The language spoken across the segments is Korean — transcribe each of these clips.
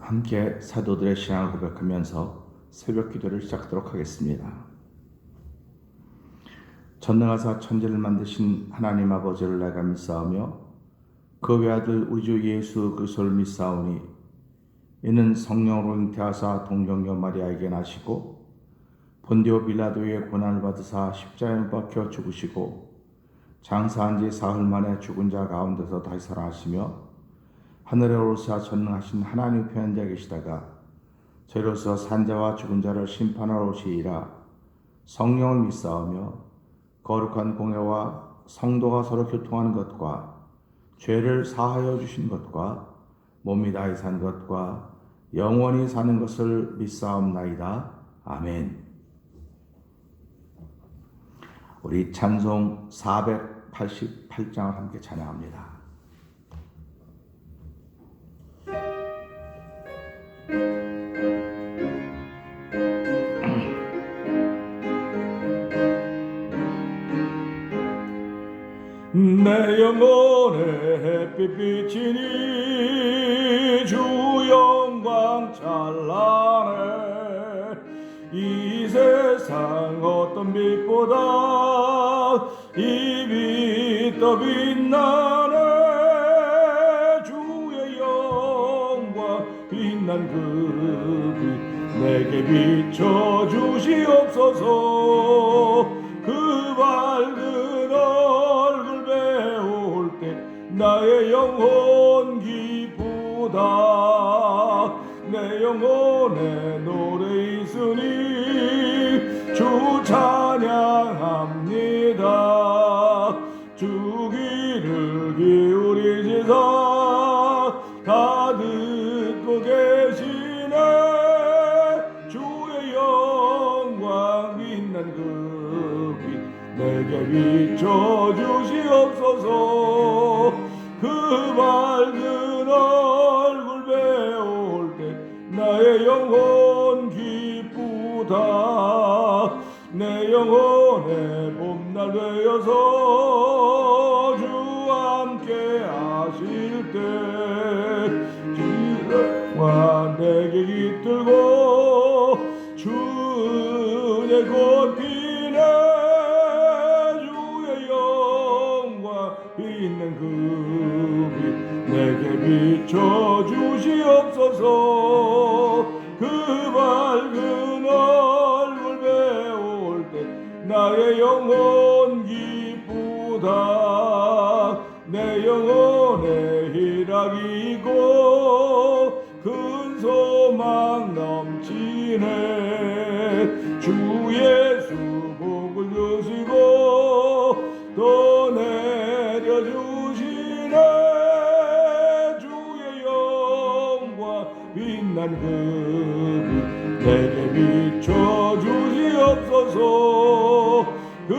함께 사도들의 신앙을 고백하면서 새벽 기도를 시작하도록 하겠습니다. 전능하사 천지를 만드신 하나님 아버지를 내가 믿사오며 그 외아들 우리 주 예수 그리스도를 믿사오니 이는 성령으로 잉태하사 동정녀 마리아에게 나시고 본디오 빌라도의 고난을 받으사 십자가에 못 박혀 죽으시고 장사한 지 사흘 만에 죽은 자 가운데서 다시 살아나시며 하늘에 오르사 전능하신 하나님 편자 계시다가 저희로서 산자와 죽은 자를 심판하러 오시리라. 성령을 믿사오며 거룩한 공회와 성도가 서로 교통하는 것과 죄를 사하여 주신 것과 몸이 다히 산 것과 영원히 사는 것을 믿사옵나이다. 아멘. 우리 찬송 488장을 함께 찬양합니다. 내 영혼의 햇빛 비치니 주 영광 찬란해. 이 세상 어떤 빛보다 이 빛 더 빛나네. 주의 영광 빛난 그 빛 내게 비춰 주시옵소서. 그 밝은 얼굴 배울 때 나의 영혼 기쁘다. 내 영혼에 노래 있으니 주 찬양합니다. 주 귀를 기울이시사 다 듣고 계시네. 주의 영광 빛난 그 내게 비춰 주시옵소서. 그 밝은 얼굴 배울 때 나의 영혼 기쁘다. 내 영혼의 봄날 되어서 주와 함께 하실 때 주와 내게 깃들고 주 은혜 곧 비네. 있는 그 빛 내게 비춰 주시옵소서. 그 밝은 얼굴 배울 때 나의 영혼 기쁘다. 내 영혼에 희락이 있고 큰 소망 넘치네. 주 예수 복을 주시고 또 내려주시네. 주의 영광 빛난 그 빛 내게 비춰 주시옵소서. 그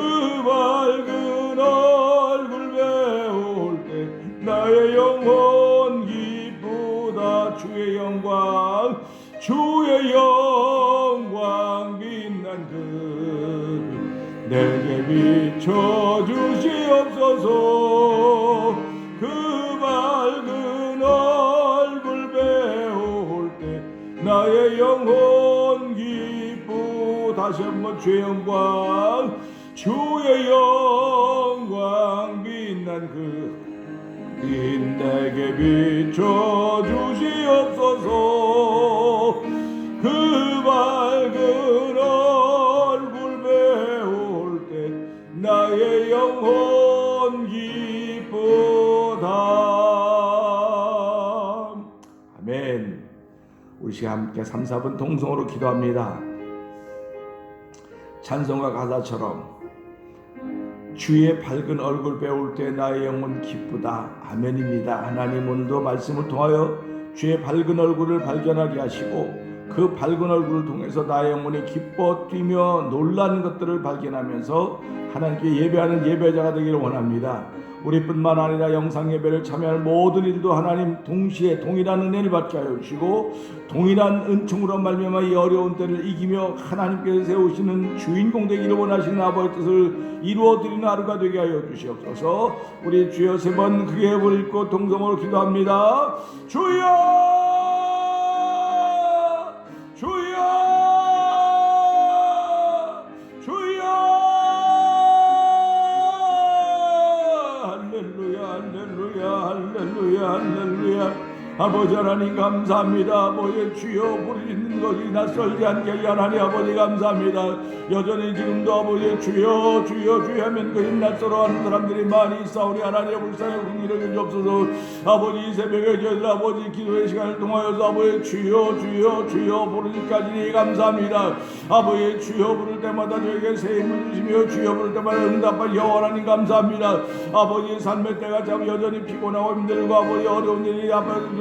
밝은 얼굴 배울 때 나의 영혼 기쁘다. 주의 영광 주의 영광 빛난 그 빛 내게 비춰 주시옵소서. 그 밝은 얼굴 배울 때 나의 영혼 기쁘. 다시 한번 주의 영광 주의 영광 빛난 그 빛 내게 비춰 주시옵소서. 그 밝은 얼굴 배울 때 나의 영혼 기쁘다. 아멘. 우리 시간 함께 3, 4분 동성으로 기도합니다. 찬송가 가사처럼 주의 밝은 얼굴 배울 때 나의 영혼 기쁘다. 아멘입니다. 하나님 오늘도 말씀을 통하여 주의 밝은 얼굴을 발견하게 하시고 그 밝은 얼굴을 통해서 나의 영혼이 기뻐 뛰며 놀라는 것들을 발견하면서 하나님께 예배하는 예배자가 되기를 원합니다. 우리뿐만 아니라 영상 예배를 참여할 모든 일도 하나님 동시에 동일한 은혜를 받게 하여 주시고 동일한 은총으로 말미암아 이 어려운 때를 이기며 하나님께서 세우시는 주인공 되기를 원하시는 아버지의 뜻을 이루어드리는 하루가 되게 하여 주시옵소서. 우리 주여 세 번 크게 부르고 동성으로 기도합니다. 주여 할렐루야 할렐루야. 아버지 하나님 감사합니다. 아버지 주여 부르짖는 것이 낯설지 않게 하나님 아버지 감사합니다. 여전히 지금도 아버지 주여 주여 주여 하면 그 낯설어하는 사람들이 많이 있사오니 하나님 불쌍히 긍휼히 여기옵소서. 아버지 이 새벽에 저희들 아버지 기도의 시간을 통하여서 아버지 주여 주여 주여 부르짖까지 감사합니다. 아버지 주여 부를 때마다 저에게 새 힘을 주시며 주여 부를 때마다 응답할 여호와 하나님 감사합니다. 아버지 삶의 때가 참 여전히 피곤하고 힘들고 아버지 어려운 일이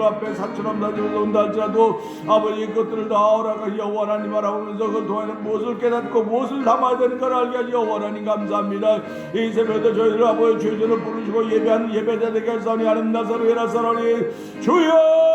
앞에 사처럼 다가온다 할지라도 아버지 그것들을 다 허락하여 여호와 하나님 바라보면서 그 동안에는 무엇을 깨닫고 무엇을 담아야 되는 걸 알게 하여 여호와 하나님 감사합니다. 이 새벽에 저희들 아버지 죄전을 부르시고 예배하는 예배자들에게 하사니 하는 나사로의 나사로니 주여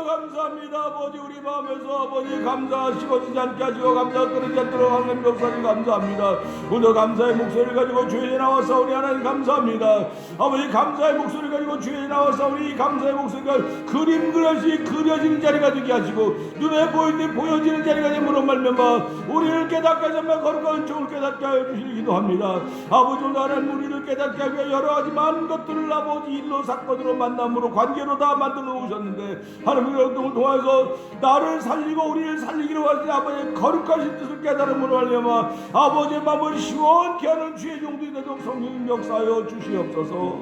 감사합니다. 아버지 우리 마음에서 아버지 감사하시고 지지 않게 하시고 감사가 끊이지 않도록 하나님 역사님 감사합니다. 오늘 감사의 목소리를 가지고 주에 나와사오니 하나님 감사합니다. 아버지 감사의 목소리를 가지고 주에 나와사오니 이 감사의 목소리가 그림 그릇이 그려지는 자리가 되게 하시고 눈에 보이는 보여지는 자리가 되므로 말미암아 우리를 깨닫게 하시며 거룩한 은총을 깨닫게 하여 주시기 기도합니다. 아버지 오늘 하나님 우리를 깨닫게 하여 여러 가지 많은 것들을 아버지 일로 사건으로 만남으로 관계로 다 만들어 놓으셨는데 하나님의 활동을 통해서 나를 살리고 우리를 살리기로 하시니 아버지의 거룩하신 뜻을 깨달음으로 말미암아 아버지의 마음을 시원케 하는 주의 종들이 되도록 성령님 역사하여 주시옵소서.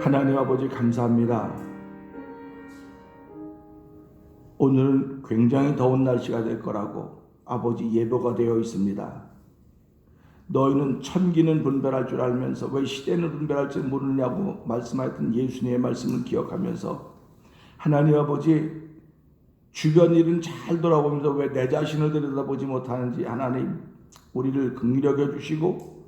하나님 아버지 감사합니다. 오늘은 굉장히 더운 날씨가 될 거라고 아버지 예보가 되어 있습니다. 너희는 천기는 분별할 줄 알면서 왜 시대는 분별할 줄 모르느냐고 말씀하셨던 예수님의 말씀을 기억하면서 하나님 아버지 주변 일은 잘 돌아보면서 왜 내 자신을 들여다보지 못하는지 하나님 우리를 긍휼히 여겨주시고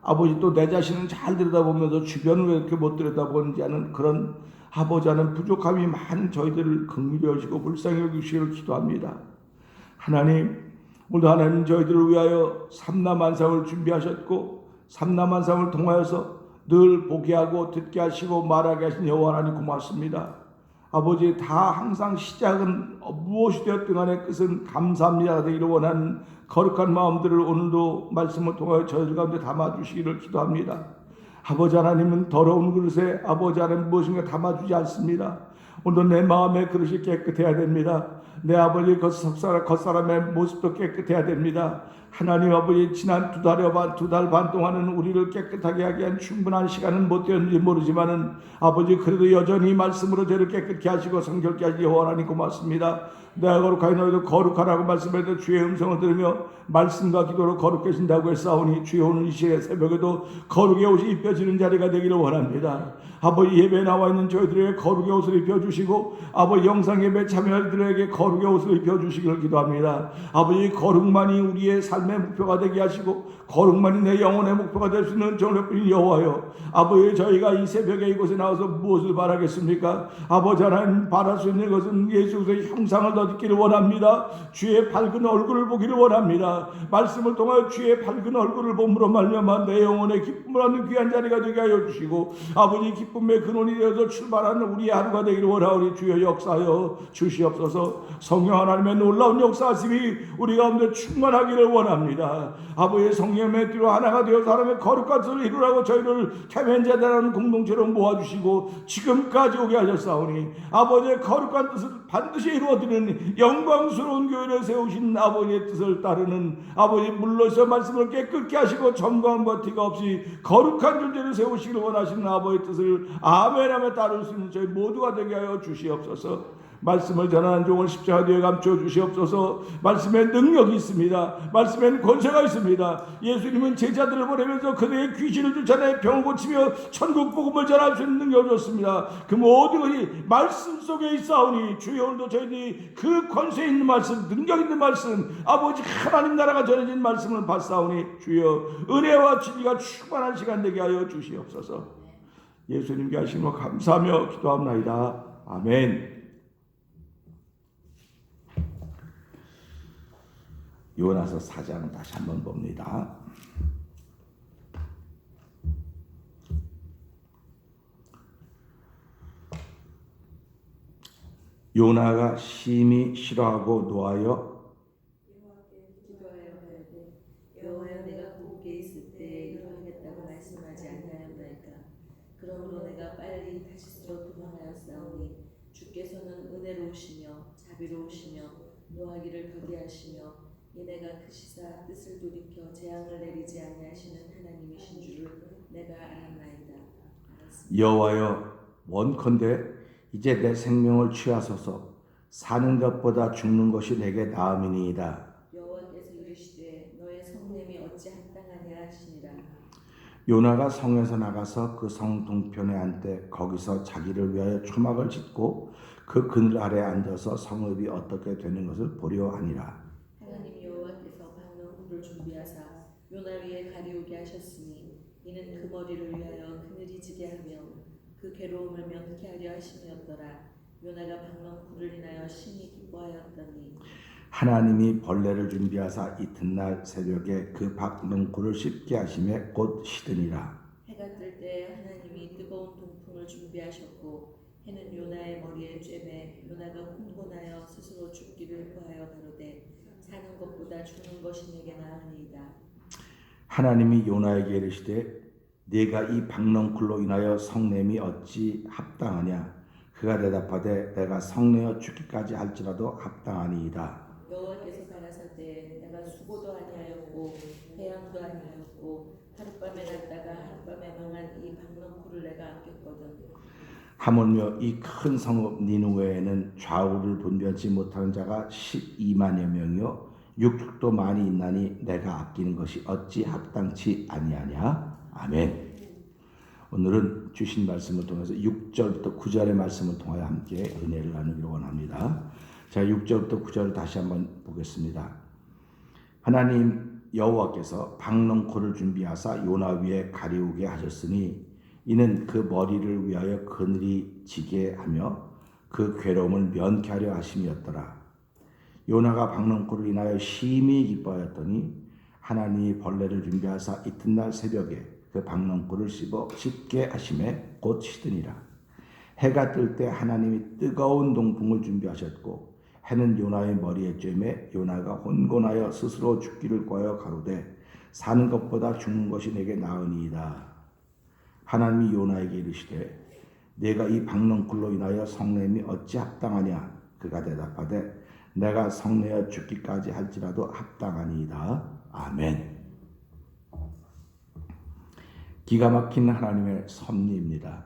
아버지 또 내 자신은 잘 들여다보면서 주변을 왜 이렇게 못 들여다보는지 하는 그런 아버지 하는 부족함이 많은 저희들을 긍휼히 여기시고 불쌍히 여기시기를 기도합니다. 하나님 오늘도 하나님 저희들을 위하여 삼라만상을 준비하셨고 삼라만상을 통하여서 늘 보게 하고 듣게 하시고 말하게 하신 여호와 하나님 고맙습니다. 아버지 다 항상 시작은 무엇이 되었든 간에 끝은 감사합니다 되기를 원하는 거룩한 마음들을 오늘도 말씀을 통하여 저희들 가운데 담아주시기를 기도합니다. 아버지 하나님은 더러운 그릇에 아버지 하나님 무엇인가 담아주지 않습니다. 오늘도 내 마음의 그릇이 깨끗해야 됩니다. 내 아버지 겉사람의 모습도 깨끗해야 됩니다. 하나님 아버지 지난 두 달 반 동안은 우리를 깨끗하게 하기 위한 충분한 시간은 못 되었는지 모르지만은 아버지 그래도 여전히 말씀으로 저를 깨끗게 하시고 성결케 하시기 원하니 고맙습니다. 내가 거룩하니 너희도 거룩하라고 말씀해도 주의 음성을 들으며 말씀과 기도로 거룩해진다고 했사오니 주여 오늘 이 시에 새벽에도 거룩의 옷이 입혀지는 자리가 되기를 원합니다. 아버지 예배에 나와 있는 저희들에게 거룩의 옷을 입혀주시고 아버지 영상 예배 참여자들에게 거룩의 옷을 입혀주시기를 기도합니다. 아버지 거룩만이 우리의 삶의 목표가 되게 하시고 거룩만이 내 영혼의 목표가 될 수 있는 전력뿐인 여호와여 아버지 저희가 이 새벽에 이곳에 나와서 무엇을 바라겠습니까? 아버지 하나님 바랄 수 있는 것은 예수 그리스도의 형상을 얻기를 원합니다. 주의 밝은 얼굴을 보기를 원합니다. 말씀을 통하여 주의 밝은 얼굴을 봄으로 말미암아 내 영혼의 기쁨을 얻는 귀한 자리가 되게 하여 주시고 아버지 기쁨의 근원이 되어서 출발하는 우리의 하루가 되기를 원하오니 주여 역사하여 주시옵소서. 성령 하나님의 놀라운 역사하심이 우리 가운데 충만하기를 원합니다. 아버지의 성령의 뒤로 하나가 되어 사람의 거룩한 뜻을 이루라고 저희를 태면제단하는 공동체로 모아주시고 지금까지 오게 하셨사오니 아버지의 거룩한 뜻을 반드시 이루어드리는 영광스러운 교회를 세우신 아버지의 뜻을 따르는 아버지 물러서 말씀을 깨끗게 하시고 점검과 티가 없이 거룩한 존재를 세우시기를 원하시는 아버지의 뜻을 아멘하며 따를 수 있는 저희 모두가 되게 하여 주시옵소서. 말씀을 전하는 종을 십자가 뒤에 감춰 주시옵소서. 말씀에 능력이 있습니다. 말씀에는 권세가 있습니다. 예수님은 제자들을 보내면서 그들의 귀신을 쫓아내 병을 고치며 천국 복음을 전할 수 있는 능력을 줬습니다. 그 모든 것이 말씀 속에 있사오니 주여 오늘도 저희들이 그 권세 있는 말씀 능력 있는 말씀 아버지 하나님 나라가 전해진 말씀을 받사오니 주여 은혜와 진리가 충만한 시간 되게 하여 주시옵소서. 예수님께 하시는 것 감사하며 기도합나이다. 아멘. 요나서 4장 다시 한번 봅니다. 요나가 심히 싫어하고 노하여 여호와여 내가 곱게 있을 때 이러하겠다고 말씀하지 아니하였나이까. 그러므로 내가 빨리 다시스로 도망하였사오니 주께서는 은혜로우시며 자비로우시며 노하기를 더디하시며 이내가 그 시사 뜻을 돌이켜 재앙을 내리지 아니하시는 하나님이신 줄을 내가 알았나이다. 여호와여, 원컨대 이제 내 생명을 취하소서. 사는 것보다 죽는 것이 내게 나음이니이다. 여호와께서 이르시되 너의 성냄이 어찌 합당하냐 하시니라. 요나가 성에서 나가서 그 성 동편에 앉되 거기서 자기를 위하여 초막을 짓고 그 그늘 아래 앉아서 성읍이 어떻게 되는 것을 보려 하니라. 하나님 여호와께서 박너굴을 준비하사 요나 위에 가리우게 하셨으니 이는 그 머리를 위하여 그늘이 지게 하며 그 괴로움을 면케하려 하심이었더라. 요나가 박너굴을 인하여 심히 기뻐하였더니 하나님이 벌레를 준비하사 이튿날 새벽에 그 박농굴을 씹게 하심에 곧 시드니라. 해가 뜰 때 하나님이 뜨거운 동풍을 준비하셨고 해는 요나의 머리에 쬐매 요나가 혼곤하여 스스로 죽기를 구하여 가로되 사는 것보다 죽는 것이 내게 나으니이다. 하나님이 요나에게 이르시되 네가 이 박농굴로 인하여 성냄이 어찌 합당하냐. 그가 대답하되 내가 성내어 죽기까지 할지라도 합당하니이다. 여호와께서 가라사대 내가 수고도 아니하였고 배양도 아니하였고 하룻밤에 났다가 하룻밤에 망한 이 박농굴을 내가 아꼈거든. 하물며 이 큰 성읍 니느웨에는 좌우를 분별치 못하는 자가 12만여 명이요 육축도 많이 있나니 내가 아끼는 것이 어찌 합당치 아니하냐. 아멘. 오늘은 주신 말씀을 통해서 6절부터 9절의 말씀을 통하여 함께 은혜를 나누기를 원합니다. 자, 6절부터 9절을 다시 한번 보겠습니다. 하나님 여호와께서 박농굴을 준비하사 요나 위에 가리우게 하셨으니 이는 그 머리를 위하여 그늘이 지게 하며 그 괴로움을 면케하려 하심이었더라. 요나가 박농굴을 인하여 심히 기뻐하였더니 하나님이 벌레를 준비하사 이튿날 새벽에 그 박농굴을 씹게 하심에 곧 시드니라. 해가 뜰 때 하나님이 뜨거운 동풍을 준비하셨고 해는 요나의 머리에 쬐매 요나가 혼곤하여 스스로 죽기를 구하여 가로되 사는 것보다 죽는 것이 내게 나으니이다. 하나님이 요나에게 이르시되 내가 이 박농굴로 인하여 성냄이 어찌 합당하냐. 그가 대답하되 내가 성내어 죽기까지 할지라도 합당하니이다. 아멘. 기가 막힌 하나님의 섭리입니다.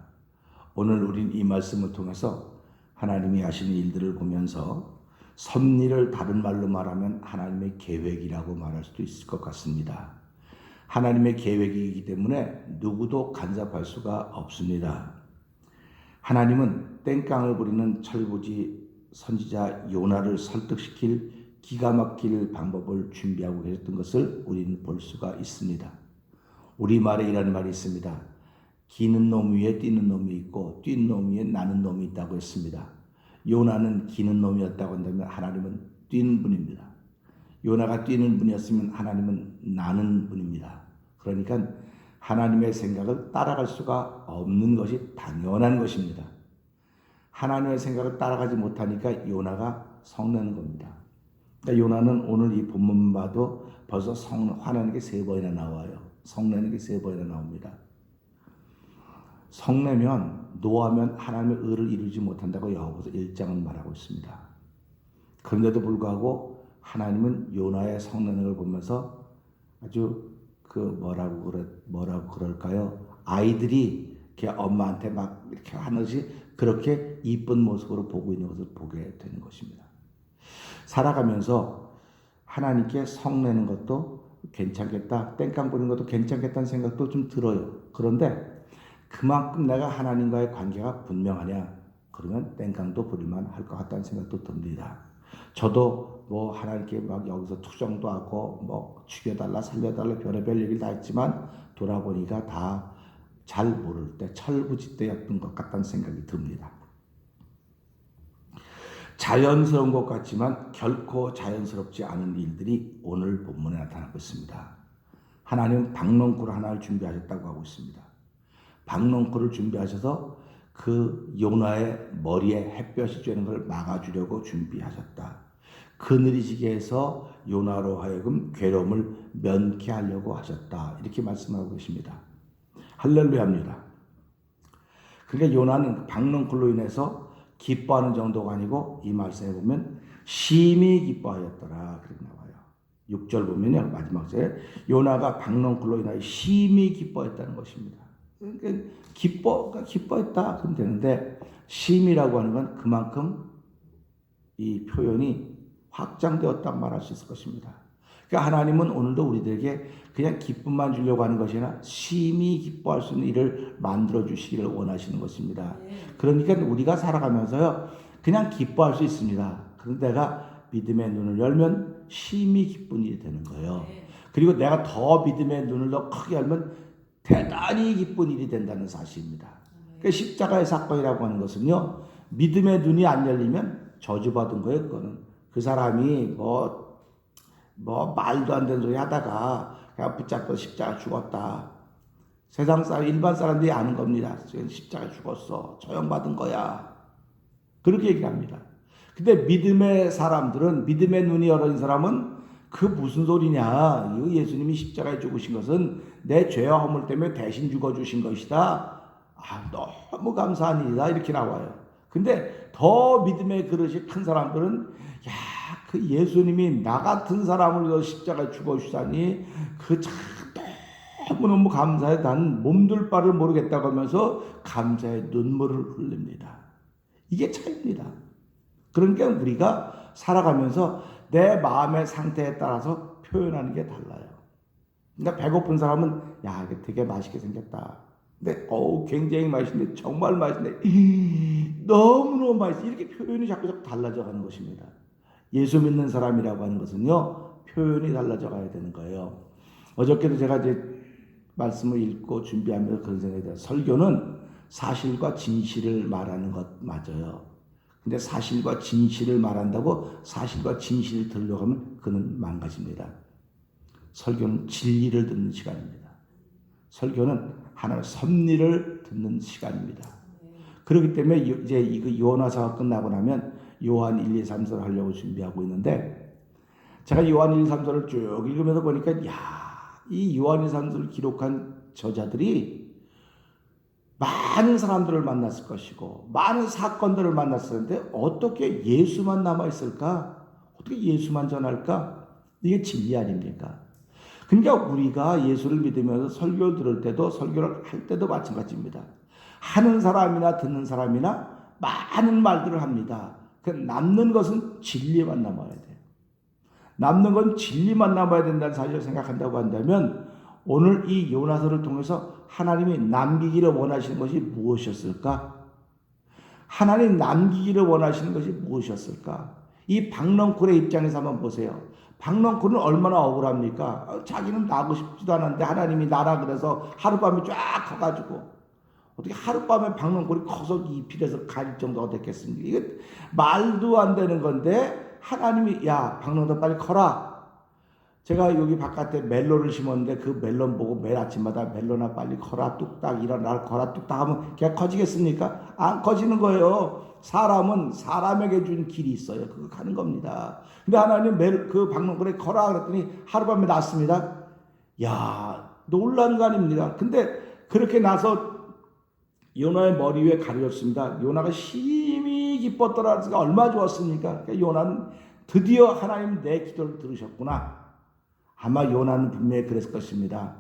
오늘 우린 이 말씀을 통해서 하나님이 하시는 일들을 보면서 섭리를 다른 말로 말하면 하나님의 계획이라고 말할 수도 있을 것 같습니다. 하나님의 계획이기 때문에 누구도 간섭할 수가 없습니다. 하나님은 땡깡을 부리는 철부지 선지자 요나를 설득시킬 기가 막힐 방법을 준비하고 계셨던 것을 우리는 볼 수가 있습니다. 우리말에 이런 말이 있습니다. 기는 놈 위에 뛰는 놈이 있고 뛴 놈 위에 나는 놈이 있다고 했습니다. 요나는 기는 놈이었다고 한다면 하나님은 뛰는 분입니다. 요나가 뛰는 분이었으면 하나님은 나는 분입니다. 그러니까 하나님의 생각을 따라갈 수가 없는 것이 당연한 것입니다. 하나님의 생각을 따라가지 못하니까 요나가 성내는 겁니다. 그러니까 요나는 오늘 이 본문 봐도 벌써 화내는 게 3번이나 나와요. 성내는 게 3번이나 나옵니다. 성내면 노하면 하나님의 의를 이루지 못한다고 여호와서 1장은 말하고 있습니다. 그런데도 불구하고 하나님은 요나의 성내는 걸 보면서 아주 뭐라고 그럴까요? 아이들이 이렇게 엄마한테 막 이렇게 하듯이 그렇게 이쁜 모습으로 보고 있는 것을 보게 되는 것입니다. 살아가면서 하나님께 성내는 것도 괜찮겠다, 땡깡 부리는 것도 괜찮겠다는 생각도 좀 들어요. 그런데 그만큼 내가 하나님과의 관계가 분명하냐? 그러면 땡깡도 부릴만 할 것 같다는 생각도 듭니다. 저도 하나님께 막 여기서 투정도 하고 죽여달라 살려달라 별의별 얘기를 다 했지만 돌아보니까 다 잘 모를 때 철부지 때였던 것 같다는 생각이 듭니다. 자연스러운 것 같지만 결코 자연스럽지 않은 일들이 오늘 본문에 나타나고 있습니다. 하나님은 박농굴 하나를 준비하셨다고 하고 있습니다. 박농굴을 준비하셔서 그 요나의 머리에 햇볕이 쬐는 걸 막아주려고 준비하셨다. 그늘이 지게 해서 요나로 하여금 괴로움을 면케하려고 하셨다. 이렇게 말씀하고 계십니다. 할렐루야입니다. 그러니까 요나는 박넝쿨로 인해서 기뻐하는 정도가 아니고 이 말씀에 보면 심히 기뻐하였더라 그렇게 나와요. 6절 보면요, 마지막 절에 요나가 박넝쿨로 인하여 심히 기뻐했다는 것입니다. 그러니까 기뻐했다 그러면 되는데, 심이라고 하는 건 그만큼 이 표현이 확장되었다 말할 수 있을 것입니다. 그러니까 하나님은 오늘도 우리들에게 그냥 기쁨만 주려고 하는 것이 아니라 심히 기뻐할 수 있는 일을 만들어 주시기를 원하시는 것입니다. 그러니까 우리가 살아가면서요, 그냥 기뻐할 수 있습니다. 그런데 내가 믿음의 눈을 열면 심히 기쁜 일이 되는 거예요. 그리고 내가 더 믿음의 눈을 더 크게 열면 대단히 기쁜 일이 된다는 사실입니다. 그러니까 십자가의 사건이라고 하는 것은요, 믿음의 눈이 안 열리면 저주받은 거예요. 그거는 그 사람이 말도 안 되는 소리 하다가 그냥 붙잡고 십자가 죽었다. 세상 사람, 일반 사람들이 아는 겁니다. 십자가 죽었어. 처형받은 거야. 그렇게 얘기합니다. 근데 믿음의 사람들은, 믿음의 눈이 열린 사람은 그 무슨 소리냐. 예수님이 십자가에 죽으신 것은 내 죄와 허물 때문에 대신 죽어주신 것이다. 너무 감사한 일이다. 이렇게 나와요. 근데 더 믿음의 그릇이 큰 사람들은 그 예수님이 나 같은 사람을 십자가에 죽어주다니 그 참 너무너무 감사해. 난 몸둘 바를 모르겠다고 하면서 감사의 눈물을 흘립니다. 이게 차이입니다. 그러니까 우리가 살아가면서 내 마음의 상태에 따라서 표현하는 게 달라요. 그러니까 배고픈 사람은 이게 되게 맛있게 생겼다. 근데 굉장히 맛있네. 정말 맛있네. 너무너무 맛있어. 이렇게 표현이 자꾸 달라져 가는 것입니다. 예수 믿는 사람이라고 하는 것은요, 표현이 달라져 가야 되는 거예요. 어저께도 제가 이제 말씀을 읽고 준비하면서 그런 생각이 들어요. 설교는 사실과 진실을 말하는 것 맞아요. 근데 사실과 진실을 말한다고 사실과 진실을 들으려고 하면 그는 망가집니다. 설교는 진리를 듣는 시간입니다. 설교는 하나님의 섭리를 듣는 시간입니다. 그렇기 때문에 이제 이거 요한화서가 끝나고 나면 요한 1, 2, 3서를 하려고 준비하고 있는데, 제가 요한 1, 2, 3서를 쭉 읽으면서 보니까 이 요한 1, 2, 3서를 기록한 저자들이 많은 사람들을 만났을 것이고 많은 사건들을 만났었는데 어떻게 예수만 남아있을까? 어떻게 예수만 전할까? 이게 진리 아닙니까? 그러니까 우리가 예수를 믿으면서 설교를 들을 때도 설교를 할 때도 마찬가지입니다. 하는 사람이나 듣는 사람이나 많은 말들을 합니다. 그 남는 것은 진리만 남아야 돼요. 남는 건 진리만 남아야 된다는 사실을 생각한다고 한다면, 오늘 이 요나서를 통해서 하나님이 남기기를 원하시는 것이 무엇이었을까? 하나님 남기기를 원하시는 것이 무엇이었을까? 이 박넝쿨의 입장에서 한번 보세요. 박넝쿨은 얼마나 억울합니까? 자기는 나고 싶지도 않았는데 하나님이 나라 그래서 하룻밤에 쫙 커가지고, 어떻게 하룻밤에 박넝쿨이 커서 이필에서 가릴 정도가 됐겠습니까? 이게 말도 안 되는 건데 하나님이 박농도 빨리 커라. 제가 여기 바깥에 멜론을 심었는데 그 멜론 보고 매일 아침마다 멜론아 빨리 커라 뚝딱 일어나 커라 뚝딱 하면 걔가 커지겠습니까? 안 커지는 거예요. 사람은 사람에게 준 길이 있어요. 그거 가는 겁니다. 근데 하나님 그 박농쿨에 커라 그랬더니 하룻밤에 났습니다. 놀란 거 아닙니까? 근데 그렇게 나서 요나의 머리 위에 가려졌습니다. 요나가 심히 기뻤더라. 얼마나 좋았습니까? 그러니까 요나는 드디어 하나님 내 기도를 들으셨구나. 아마 요나는 분명히 그랬을 것입니다.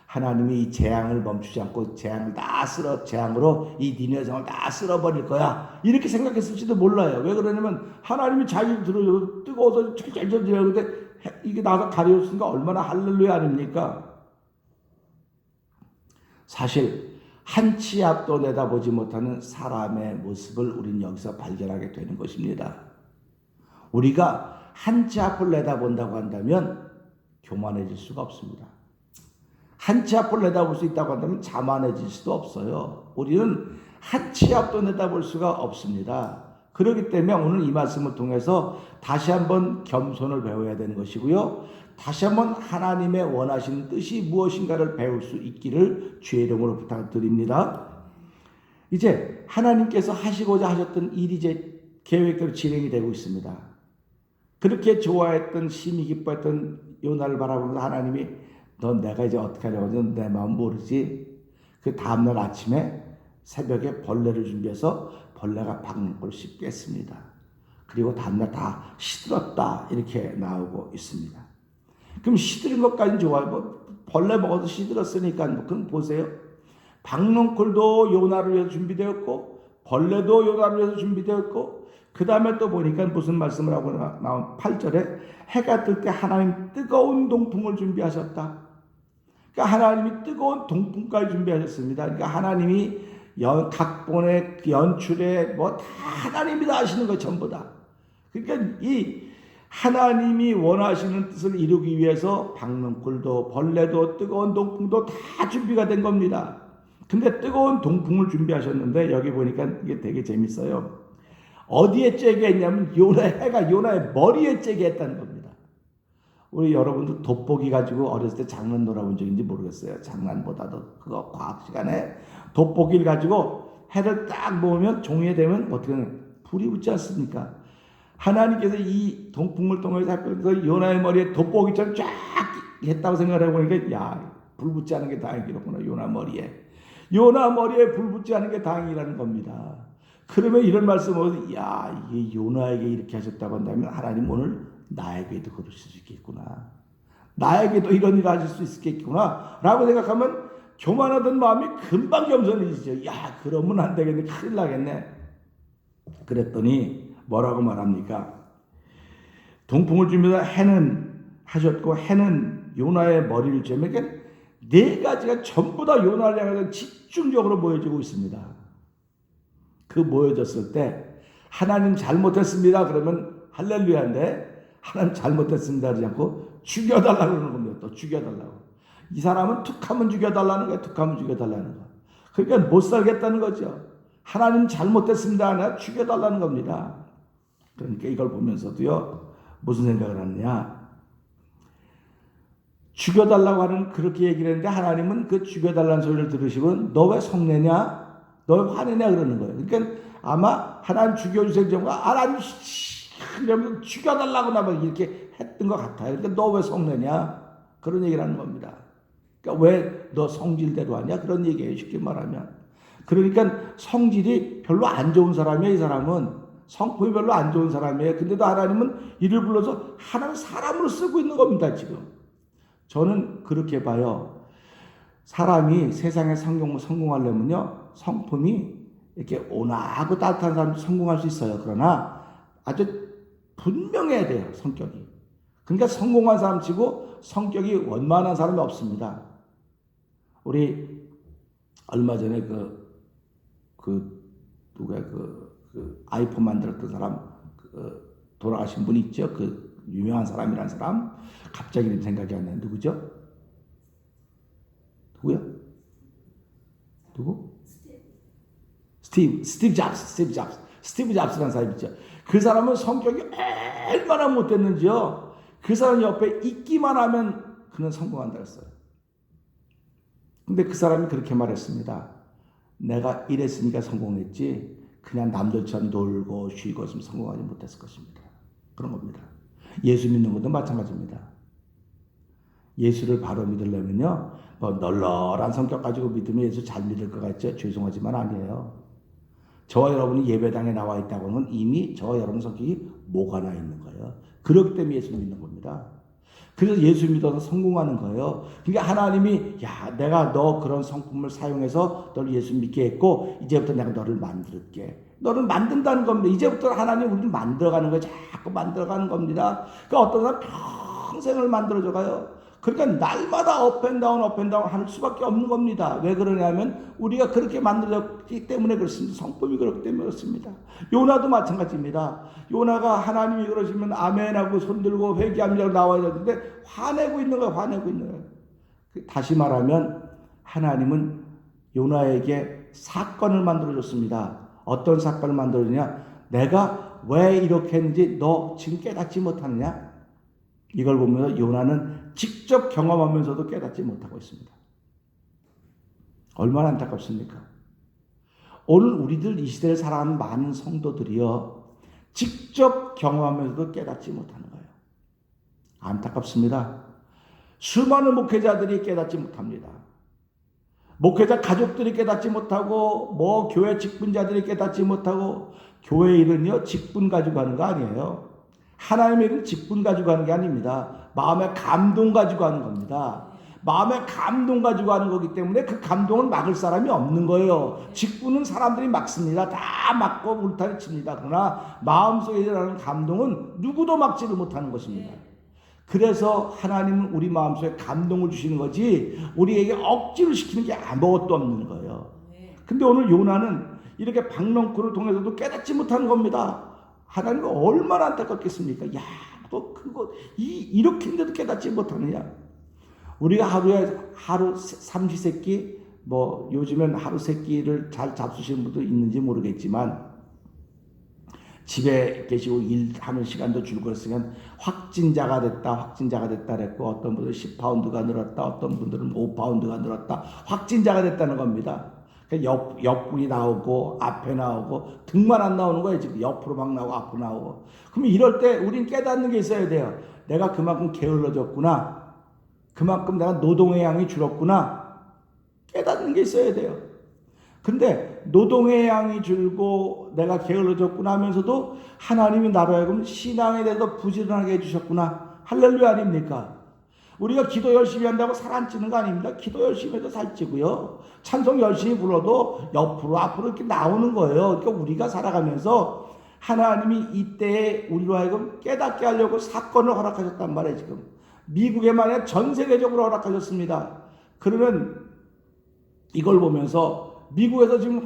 하나님이 이 재앙을 멈추지 않고 재앙으로 이 니느웨 성을 다 쓸어버릴 거야. 이렇게 생각했을지도 몰라요. 왜 그러냐면 하나님이 자기를 들어줘서 뜨거워서 철철철 근데 이게 나서 가려졌으니까 얼마나 할렐루야 아닙니까? 사실 한 치 앞도 내다보지 못하는 사람의 모습을 우리는 여기서 발견하게 되는 것입니다. 우리가 한 치 앞을 내다본다고 한다면 교만해질 수가 없습니다. 한 치 앞을 내다볼 수 있다고 한다면 자만해질 수도 없어요. 우리는 한 치 앞도 내다볼 수가 없습니다. 그렇기 때문에 오늘 이 말씀을 통해서 다시 한번 겸손을 배워야 되는 것이고요. 다시 한번 하나님의 원하시는 뜻이 무엇인가를 배울 수 있기를 주의 이름으로 부탁드립니다. 이제 하나님께서 하시고자 하셨던 일이 이제 계획대로 진행이 되고 있습니다. 그렇게 좋아했던 심히 기뻐했던 요나를 바라보면서 하나님이 넌 내가 이제 어떻게 하려고 하지? 내 마음 모르지? 그 다음날 아침에 새벽에 벌레를 준비해서 벌레가 방울을 씹게 했습니다. 그리고 다음날 다 시들었다 이렇게 나오고 있습니다. 그럼 시들은 것까지는 좋아요. 뭐 벌레 먹어도 시들었으니까 뭐 그럼 보세요. 박농쿨도 요나를 위해서 준비되었고 벌레도 요나를 위해서 준비되었고 그 다음에 또 보니까 무슨 말씀을 하고 나온 8절에 해가 뜰 때 하나님 뜨거운 동풍을 준비하셨다. 그러니까 하나님이 뜨거운 동풍까지 준비하셨습니다. 그러니까 하나님이 각본의 연출에 뭐 다 하나님이 다 하시는 거 전부 다. 그러니까 이 하나님이 원하시는 뜻을 이루기 위해서 박농쿨도 벌레도 뜨거운 동풍도 다 준비가 된 겁니다. 근데 뜨거운 동풍을 준비하셨는데 여기 보니까 이게 되게 재밌어요. 어디에 쬐게 했냐면 해가 요나의 머리에 쬐게 했다는 겁니다. 우리 여러분도 돋보기 가지고 어렸을 때 장난 놀아본 적인지 모르겠어요. 장난보다도 그거 과학 시간에 돋보기를 가지고 해를 딱 모으면 종이에 대면 어떻게 하냐 불이 붙지 않습니까? 하나님께서 이 동풍을 통해서 요나의 머리에 돋보기처럼 쫙 했다고 생각해 보니까 야, 불 붙지 않은 게 다행이로구나. 요나 머리에 불 붙지 않은 게 다행이라는 겁니다. 그러면 이런 말씀을 야, 이게 요나에게 이렇게 하셨다고 한다면 하나님 오늘 나에게도 그러실 수 있겠구나. 나에게도 이런 일을 하실 수 있겠구나 라고 생각하면 교만하던 마음이 금방 겸손해지죠. 야, 그러면 안 되겠네. 큰일 나겠네. 그랬더니 뭐라고 말합니까? 동풍을 주면서 해는 하셨고 해는 요나의 머리를 쬐면 그러니까 네 가지가 전부 다 요나를 향해서 집중적으로 모여지고 있습니다. 그 모여졌을 때 하나님 잘못했습니다. 그러면 할렐루야인데 하나님 잘못했습니다 하지 않고 죽여달라고 그러는 겁니다. 또 죽여달라고. 이 사람은 툭하면 죽여달라는 거예요. 툭하면 죽여달라는 거. 그러니까 못 살겠다는 거죠. 하나님 잘못했습니다 하나 죽여달라는 겁니다. 그러니까 이걸 보면서도요. 무슨 생각을 하느냐. 죽여달라고 하는 그렇게 얘기를 했는데 하나님은 그 죽여달라는 소리를 들으시고 너 왜 성내냐? 너 왜 화내냐? 그러는 거예요. 그러니까 아마 하나님 죽여주세요. 정도가 하나님 이러면 죽여달라고 나 이렇게 했던 것 같아요. 그러니까 너 왜 성내냐? 그런 얘기를 하는 겁니다. 그러니까 왜 너 성질대로 하냐? 그런 얘기예요. 쉽게 말하면. 그러니까 성질이 별로 안 좋은 사람이에요. 이 사람은. 성품이 별로 안 좋은 사람이에요. 근데도 하나님은 이를 불러서 하나님 사람으로 쓰고 있는 겁니다. 지금. 저는 그렇게 봐요. 사람이 세상에 성공하려면요. 성품이 이렇게 온화하고 따뜻한 사람도 성공할 수 있어요. 그러나 아주 분명해야 돼요. 성격이. 그러니까 성공한 사람 치고 성격이 원만한 사람이 없습니다. 우리 얼마 전에 누가 아이폰 만들었던 사람 돌아가신 분 있죠. 그 유명한 사람이라는 사람 갑자기 이름 생각이 안 나요. 누구죠? 누구야? 누구? 스티브 잡스라는 사람 있죠. 그 사람은 성격이 얼마나 못됐는지요. 그 사람 옆에 있기만 하면 그는 성공한다 했어요. 근데 그 사람이 그렇게 말했습니다. 내가 이랬으니까 성공했지 그냥 남들처럼 놀고 쉬고 있으면 성공하지 못했을 것입니다. 그런 겁니다. 예수 믿는 것도 마찬가지입니다. 예수를 바로 믿으려면요. 뭐 널널한 성격 가지고 믿으면 예수 잘 믿을 것 같죠? 죄송하지만 아니에요. 저와 여러분이 예배당에 나와 있다고 하는 건 이미 저와 여러분 성격이 목아나 있는 거예요. 그렇기 때문에 예수 믿는 겁니다. 그래서 예수 믿어서 성공하는 거예요. 그러니까 하나님이 야 내가 너 그런 성품을 사용해서 너를 예수 믿게 했고 이제부터 내가 너를 만들게. 너를 만든다는 겁니다. 이제부터 하나님 우리를 만들어가는 거예요. 자꾸 만들어가는 겁니다. 그러니까 어떤 사람 평생을 만들어줘 가요. 그러니까 날마다 업앤다운 할 수밖에 없는 겁니다. 왜 그러냐면 우리가 그렇게 만들어졌기 때문에 그렇습니다. 성품이 그렇기 때문에 그렇습니다. 요나도 마찬가지입니다. 요나가 하나님이 그러시면 아멘하고 손들고 회개합니다 나와야 되는데 화내고 있는 거예요. 다시 말하면 하나님은 요나에게 사건을 만들어줬습니다. 어떤 사건을 만들었냐? 내가 왜 이렇게 했는지 너 지금 깨닫지 못하느냐? 이걸 보면서 요나는 직접 경험하면서도 깨닫지 못하고 있습니다. 얼마나 안타깝습니까? 오늘 우리들 이 시대를 살아가는 많은 성도들이요. 직접 경험하면서도 깨닫지 못하는 거예요. 안타깝습니다. 수많은 목회자들이 깨닫지 못합니다. 목회자 가족들이 깨닫지 못하고 뭐 교회 직분자들이 깨닫지 못하고 교회 일은요 직분 가지고 하는 거 아니에요. 하나님의 일은 직분 가지고 하는 게 아닙니다. 마음의 감동 가지고 하는 겁니다. 마음의 감동 가지고 하는 거기 때문에 그 감동을 막을 사람이 없는 거예요. 직분은 사람들이 막습니다. 다 막고 울타리 칩니다. 그러나 마음속에 일어나는 감동은 누구도 막지를 못하는 것입니다. 그래서 하나님은 우리 마음속에 감동을 주시는 거지 우리에게 억지로 시키는 게 아무것도 없는 거예요. 근데 오늘 요나는 이렇게 박넝쿨을 통해서도 깨닫지 못하는 겁니다. 하나님은 얼마나 안타깝겠습니까? 야, 너 그거 이렇게 했는데도 깨닫지 못하느냐? 우리가 하루 삼시세끼 뭐 요즘엔 하루 세끼를 잘 잡수시는 분도 있는지 모르겠지만 집에 계시고 일하는 시간도 줄거렸으면 확진자가 됐다 그랬고 어떤 분들은 10파운드가 늘었다 어떤 분들은 5파운드가 늘었다 확진자가 됐다는 겁니다. 옆구리 나오고 앞에 나오고 등만 안 나오는 거예요. 지금 옆으로 막 나오고 앞으로 나오고. 그럼 이럴 때 우린 깨닫는 게 있어야 돼요. 내가 그만큼 게을러졌구나. 그만큼 내가 노동의 양이 줄었구나. 깨닫는 게 있어야 돼요. 근데 노동의 양이 줄고 내가 게을러졌구나 하면서도 하나님이 나로 하여금 신앙에 대해서 부지런하게 해주셨구나. 할렐루야 아닙니까? 우리가 기도 열심히 한다고 살 안 찌는 거 아닙니다. 기도 열심히 해도 살 찌고요. 찬송 열심히 불러도 옆으로 앞으로 이렇게 나오는 거예요. 그러니까 우리가 살아가면서 하나님이 이때에 우리로 하여금 깨닫게 하려고 사건을 허락하셨단 말이에요. 지금 미국에만 아니라 전 세계적으로 허락하셨습니다. 그러면 이걸 보면서 미국에서 지금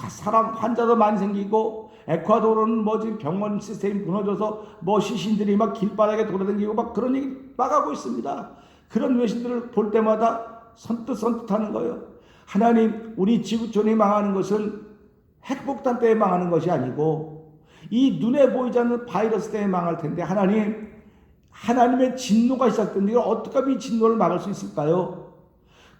사람 환자도 많이 생기고 에콰도르는 뭐 지금 병원 시스템이 무너져서 뭐 시신들이 막 길바닥에 돌아다니고 막 그런 얘기 막 하고 있습니다. 그런 외신들을 볼 때마다 선뜻하는 거예요. 하나님, 우리 지구촌이 망하는 것은 핵폭탄 때문에 망하는 것이 아니고 이 눈에 보이지 않는 바이러스 때문에 망할 텐데 하나님의 진노가 시작된데 이걸 어떻게 하면 이 진노를 막을 수 있을까요?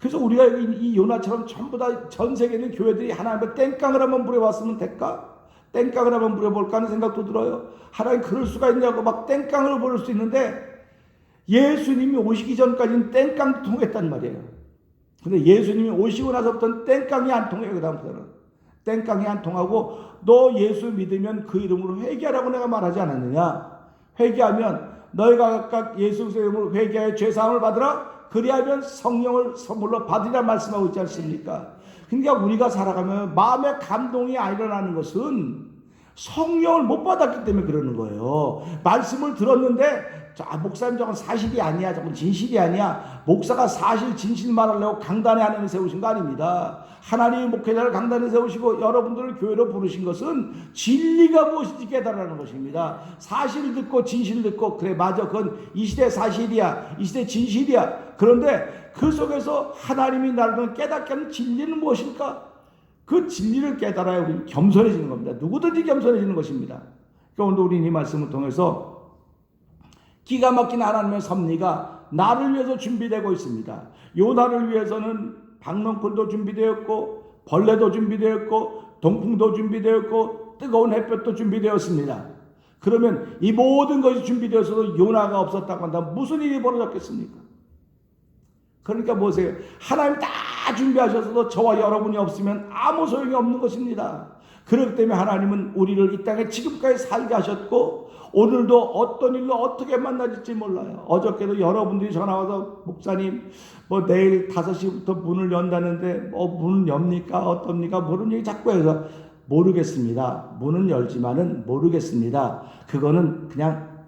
그래서 우리가 이 요나처럼 전부 다 전 세계에 있는 교회들이 하나님의 땡깡을 한번 부려봤으면 될까? 땡깡을 한번 부려볼까 하는 생각도 들어요. 하나님 그럴 수가 있냐고 막 땡깡을 부를 수 있는데 예수님이 오시기 전까지는 땡깡도 통했단 말이에요. 근데 예수님이 오시고 나서부터는 땡깡이 안 통해요. 그 다음부터는 땡깡이 안 통하고 너 예수 믿으면 그 이름으로 회개하라고 내가 말하지 않았느냐? 회개하면 너희가 각각 예수 이름으로 회개하여 죄사함을 받으라. 그리하면 성령을 선물로 받으리라 말씀하고 있지 않습니까? 그러니까 우리가 살아가면 마음의 감동이 일어나는 것은 성령을 못 받았기 때문에 그러는 거예요. 말씀을 들었는데 목사님 저건 사실이 아니야, 저건 진실이 아니야. 목사가 사실 진실 말하려고 강단에 하나님 세우신 거 아닙니다. 하나님이 목회자를 강단에 세우시고 여러분들을 교회로 부르신 것은 진리가 무엇인지 깨달으라는 것입니다. 사실을 듣고 진실을 듣고 그래 맞아 그건 이 시대 사실이야, 이 시대 진실이야. 그런데 그 속에서 하나님이 나를 깨닫게 하는 진리는 무엇일까? 그 진리를 깨달아야 우리는 겸손해지는 겁니다. 누구든지 겸손해지는 것입니다. 그러니까 오늘 우리는 이 말씀을 통해서 기가 막힌 하나님의 섭리가 나를 위해서 준비되고 있습니다. 요나를 위해서는 박넝쿨도 준비되었고 벌레도 준비되었고 동풍도 준비되었고 뜨거운 햇볕도 준비되었습니다. 그러면 이 모든 것이 준비되어서도 요나가 없었다고 한다면 무슨 일이 벌어졌겠습니까? 그러니까 보세요. 하나님 다 준비하셔서도 저와 여러분이 없으면 아무 소용이 없는 것입니다. 그렇기 때문에 하나님은 우리를 이 땅에 지금까지 살게 하셨고 오늘도 어떤 일로 어떻게 만나질지 몰라요. 어저께도 여러분들이 전화와서 목사님 뭐 내일 5시부터 문을 연다는데 문을 엽니까 어떻습니까 모르는 얘기 자꾸 해서 모르겠습니다. 문은 열지만은 모르겠습니다. 그거는 그냥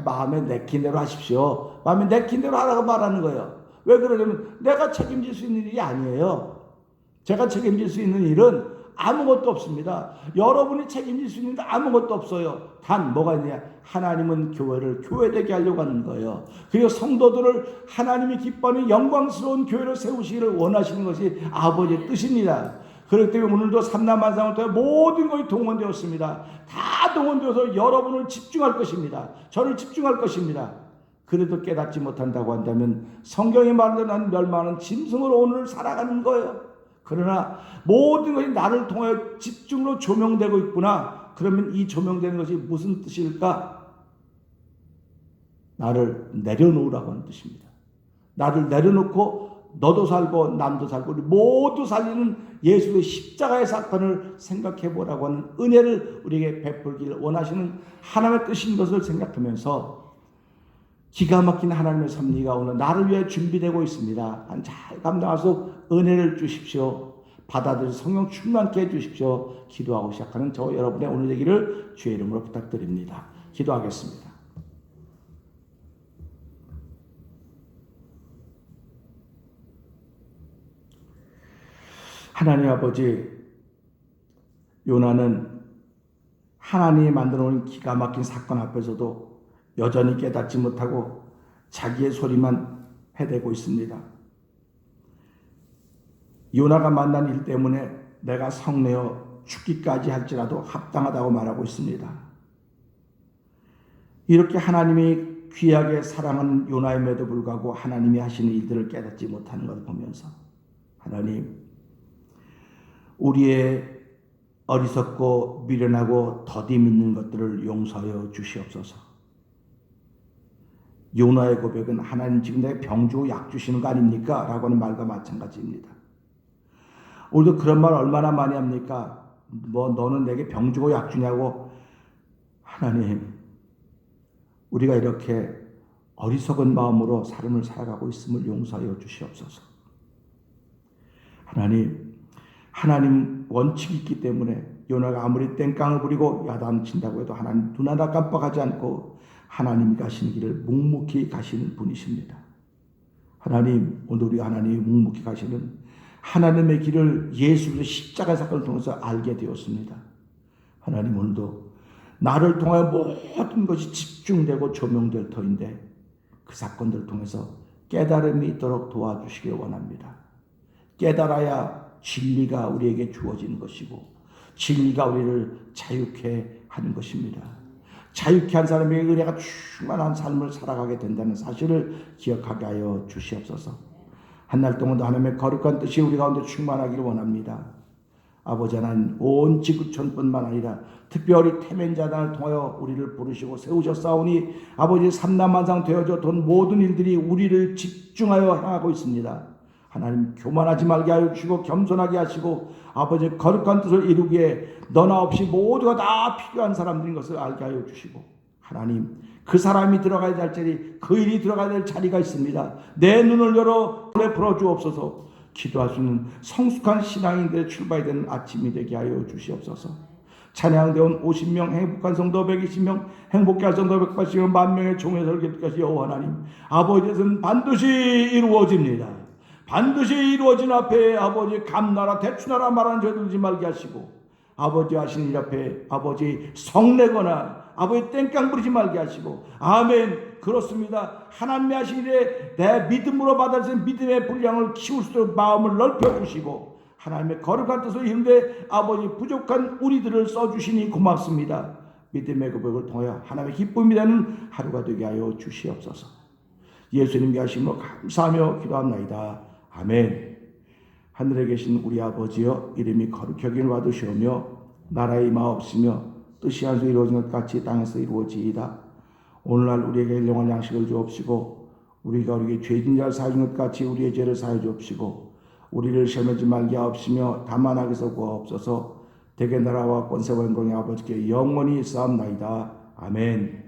마음에 내킨 대로 하십시오. 마음에 내킨 대로 하라고 말하는 거예요. 왜 그러냐면 내가 책임질 수 있는 일이 아니에요. 제가 책임질 수 있는 일은 아무것도 없습니다. 여러분이 책임질 수 있는 게 아무것도 없어요. 단 뭐가 있냐? 하나님은 교회를 교회되게 하려고 하는 거예요. 그리고 성도들을 하나님이 기뻐하는 영광스러운 교회로 세우시기를 원하시는 것이 아버지의 뜻입니다. 그렇기 때문에 오늘도 삼남만상을 통해 모든 것이 동원되었습니다. 다 동원되어서 여러분을 집중할 것입니다. 저를 집중할 것입니다. 그래도 깨닫지 못한다고 한다면 성경이 말하는 난 멸망하는 짐승으로 오늘 살아가는 거예요. 그러나 모든 것이 나를 통하여 집중으로 조명되고 있구나. 그러면 이 조명되는 것이 무슨 뜻일까? 나를 내려놓으라고 하는 뜻입니다. 나를 내려놓고 너도 살고 남도 살고 우리 모두 살리는 예수의 십자가의 사건을 생각해 보라고 하는 은혜를 우리에게 베풀기를 원하시는 하나님의 뜻인 것을 생각하면서 기가 막힌 하나님의 섭리가 오늘 나를 위해 준비되고 있습니다. 잘 감당할 수 있도록 은혜를 주십시오. 받아들여 성령 충만케 해주십시오. 기도하고 시작하는 저 여러분의 오늘 되기를 주의 이름으로 부탁드립니다. 기도하겠습니다. 하나님 아버지, 요나는 하나님이 만들어 놓은 기가 막힌 사건 앞에서도 여전히 깨닫지 못하고 자기의 소리만 해대고 있습니다. 요나가 만난 일 때문에 내가 성내어 죽기까지 할지라도 합당하다고 말하고 있습니다. 이렇게 하나님이 귀하게 사랑하는 요나임에도 불구하고 하나님이 하시는 일들을 깨닫지 못하는 것을 보면서 하나님, 우리의 어리석고 미련하고 더디 믿는 것들을 용서하여 주시옵소서. 요나의 고백은 하나님 지금 내게 병 주고 약 주시는 거 아닙니까? 라고 하는 말과 마찬가지입니다. 우리도 그런 말 얼마나 많이 합니까? 너는 내게 병 주고 약 주냐고. 하나님, 우리가 이렇게 어리석은 마음으로 삶을 살아가고 있음을 용서하여 주시옵소서. 하나님 원칙이 있기 때문에 요나가 아무리 땡깡을 부리고 야단친다고 해도 하나님 눈 하나 깜빡하지 않고 하나님이 가시는 길을 묵묵히 가시는 분이십니다. 하나님, 오늘 우리 하나님이 묵묵히 가시는 하나님의 길을 예수의 십자가 사건을 통해서 알게 되었습니다. 하나님, 오늘도 나를 통하여 모든 것이 집중되고 조명될 터인데 그 사건들을 통해서 깨달음이 있도록 도와주시길 원합니다. 깨달아야 진리가 우리에게 주어지는 것이고 진리가 우리를 자유케 하는 것입니다. 자유케 한 사람에게 은혜가 충만한 삶을 살아가게 된다는 사실을 기억하게 하여 주시옵소서. 한 날 동안도 하나님의 거룩한 뜻이 우리 가운데 충만하기를 원합니다. 아버지 하나님, 온 지구촌뿐만 아니라 특별히 태면자단을 통하여 우리를 부르시고 세우셨사오니 아버지 삼남만상 되어져 돈 모든 일들이 우리를 집중하여 향하고 있습니다. 하나님, 교만하지 말게 하여 주시고 겸손하게 하시고 아버지 거룩한 뜻을 이루기에 너나 없이 모두가 다 필요한 사람들인 것을 알게 하여 주시고 하나님, 그 사람이 들어가야 될 자리, 그 일이 들어가야 될 자리가 있습니다. 내 눈을 열어 풀어 주옵소서. 기도할 수 있는 성숙한 신앙인들의 출발이 되는 아침이 되게 하여 주시옵소서. 찬양대원 50명, 행복한 성도 120명, 행복해 할 성도 180명, 만명의 종의 설계까지 여호와 하나님, 아버지는 반드시 이루어집니다. 반드시 이루어진 앞에 아버지 감나라 대추나라 말하는 저들지 말게 하시고 아버지 하시는 일 앞에 아버지 성내거나 아버지 땡깡 부리지 말게 하시고 아멘. 그렇습니다. 하나님이 하신 일에 내 믿음으로 받아들인 믿음의 분량을 키울 수 있도록 마음을 넓혀주시고 하나님의 거룩한 뜻을 이루는데 아버지 부족한 우리들을 써주시니 고맙습니다. 믿음의 고백을 통하여 하나님의 기쁨이 되는 하루가 되게 하여 주시옵소서. 예수님께 하심으로 감사하며 기도합나이다. 아멘. 하늘에 계신 우리 아버지여, 이름이 거룩히 여김을 받으시오며 나라의 임하옵시며 뜻이 하늘에서 이루어진 것 같이 땅에서 이루어지이다. 오늘날 우리에게 일용할 양식을 주옵시고 우리가 우리에게 죄진 자를 사하신 것 같이 우리의 죄를 사하여 주옵시고 우리를 시험하지 말게 하옵시며 다만 악에서 구하옵소서. 대개 나라와 권세와 영광이 아버지께 영원히 쌓옵나이다. 아멘.